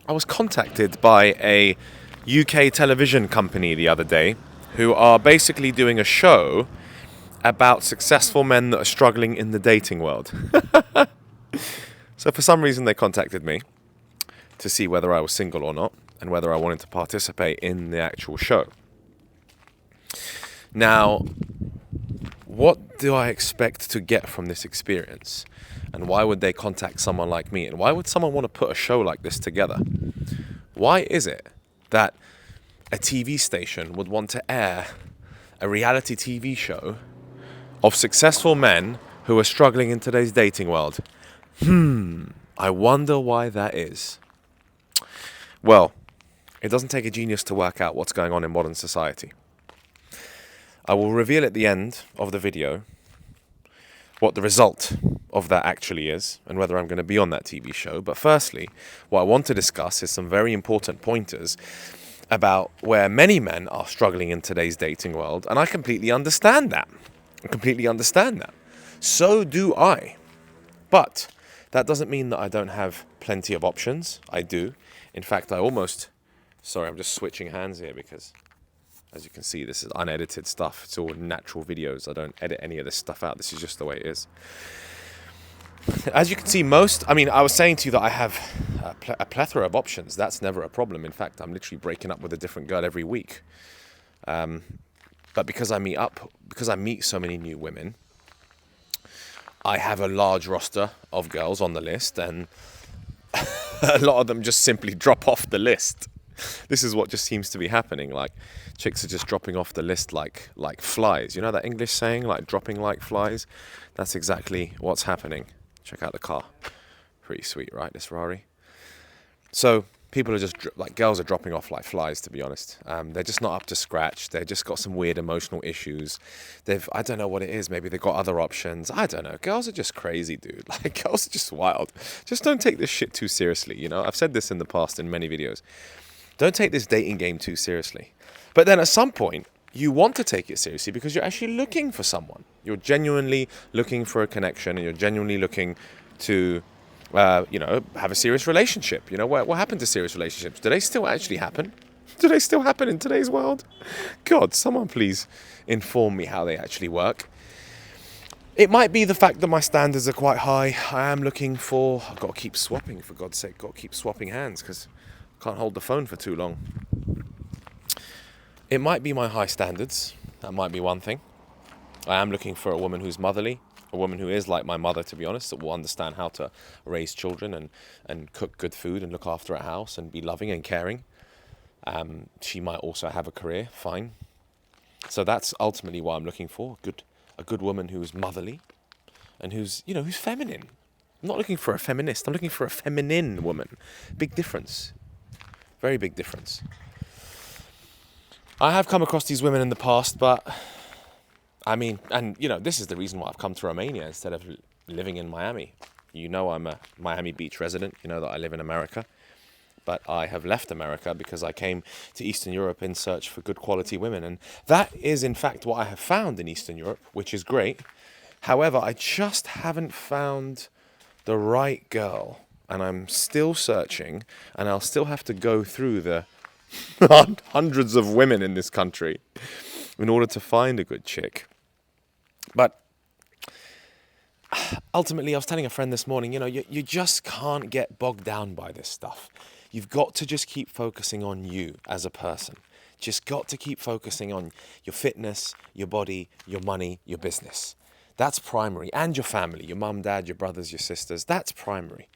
I was contacted by a UK television company the other day who are basically doing a show about successful men that are struggling in the dating world. So for some reason they contacted me to see whether I was single or not and whether I wanted to participate in the actual show. Now, what do I expect to get from this experience? And why would they contact someone like me? And why would someone want to put a show like this together? Why is it that a TV station would want to air a reality TV show of successful men who are struggling in today's dating world? I wonder why that is. Well, it doesn't take a genius to work out what's going on in modern society. I will reveal at the end of the video what the result of that actually is and whether I'm going to be on that TV show. But firstly, what I want to discuss is some very important pointers about where many men are struggling in today's dating world, and I completely understand that. So do I. But that doesn't mean that I don't have plenty of options. I do. In fact, Sorry, I'm just switching hands here because, as you can see, this is unedited stuff. It's all natural videos. I don't edit any of this stuff out. This is just the way it is. As you can see, I was saying to you that I have a plethora of options. That's never a problem. In fact, I'm literally breaking up with a different girl every week. But because I meet so many new women, I have a large roster of girls on the list, and a lot of them just simply drop off the list. This is what just seems to be happening. Like, chicks are just dropping off the list like flies. You know that English saying, like dropping like flies? That's exactly what's happening. Check out the car. Pretty sweet, right? This Ferrari. So people are just girls are dropping off like flies, to be honest. They're just not up to scratch. They've just got some weird emotional issues. I don't know what it is. Maybe they've got other options. I don't know. Girls are just crazy, dude. Like, girls are just wild. Just don't take this shit too seriously. You know, I've said this in the past in many videos. Don't take this dating game too seriously. But then at some point, you want to take it seriously because you're actually looking for someone. You're genuinely looking for a connection, and you're genuinely looking to, have a serious relationship. You know, what happened to serious relationships? Do they still actually happen? Do they still happen in today's world? God, someone please inform me how they actually work. It might be the fact that my standards are quite high. I've got to keep swapping, for God's sake. Got to keep swapping hands because I can't hold the phone for too long. It might be my high standards. That might be one thing. I am looking for a woman who's motherly, a woman who is like my mother, to be honest, that will understand how to raise children and cook good food and look after a house and be loving and caring. She might also have a career, fine. So that's ultimately what I'm looking for, a good woman who's motherly and who's feminine. I'm not looking for a feminist, I'm looking for a feminine woman. Big difference. Very big difference. I have come across these women in the past, but this is the reason why I've come to Romania instead of living in Miami. You know, I'm a Miami Beach resident. You know that I live in America. But I have left America because I came to Eastern Europe in search for good quality women. And that is, in fact, what I have found in Eastern Europe, which is great. However, I just haven't found the right girl. And I'm still searching, and I'll still have to go through the hundreds of women in this country in order to find a good chick. But ultimately, I was telling a friend this morning, you just can't get bogged down by this stuff. You've got to just keep focusing on you as a person. Just got to keep focusing on your fitness, your body, your money, your business. That's primary. And your family, your mum, dad, your brothers, your sisters. That's primary.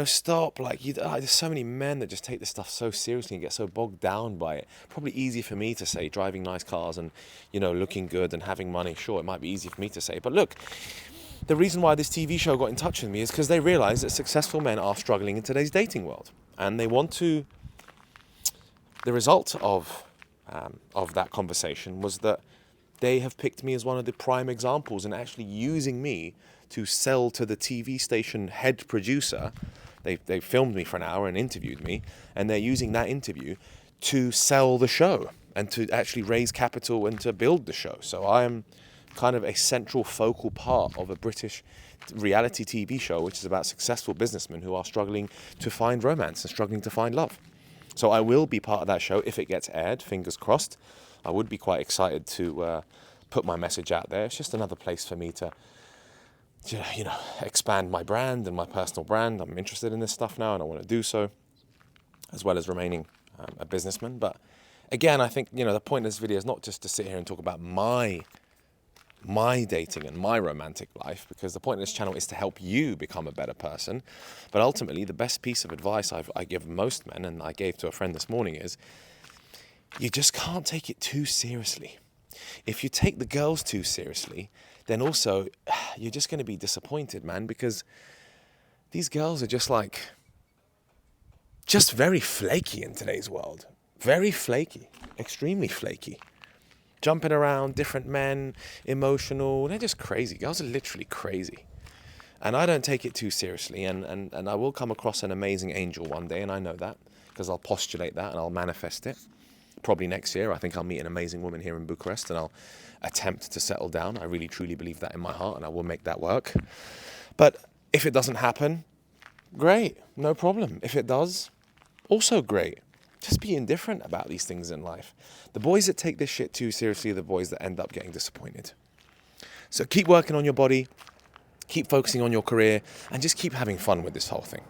Stop. There's so many men that just take this stuff so seriously and get so bogged down by it. Probably easy for me to say, driving nice cars and, looking good and having money. Sure, it might be easy for me to say. But look, the reason why this TV show got in touch with me is because they realize that successful men are struggling in today's dating world. And they want to... The result of that conversation was that they have picked me as one of the prime examples and actually using me to sell to the TV station head producer. They filmed me for an hour and interviewed me, and they're using that interview to sell the show and to actually raise capital and to build the show. So I am kind of a central focal part of a British reality TV show, which is about successful businessmen who are struggling to find romance and struggling to find love. So I will be part of that show if it gets aired, fingers crossed. I would be quite excited to put my message out there. It's just another place for me to, expand my brand and my personal brand. I'm interested in this stuff now and I want to do so, as well as remaining a businessman. But again, I think, the point of this video is not just to sit here and talk about my dating and my romantic life, because the point of this channel is to help you become a better person. But ultimately, the best piece of advice I give most men, and I gave to a friend this morning, is you just can't take it too seriously. If you take the girls too seriously, then also you're just going to be disappointed, man, because these girls are just very flaky in today's world. Very flaky, extremely flaky. Jumping around, different men, emotional. They're just crazy. Girls are literally crazy. And I don't take it too seriously. And I will come across an amazing angel one day, and I know that, because I'll postulate that and I'll manifest it. Probably next year, I think I'll meet an amazing woman here in Bucharest and I'll attempt to settle down. I really, truly believe that in my heart, and I will make that work. But if it doesn't happen, great, no problem. If it does, also great. Just be indifferent about these things in life. The boys that take this shit too seriously are the boys that end up getting disappointed. So keep working on your body, keep focusing on your career, and just keep having fun with this whole thing.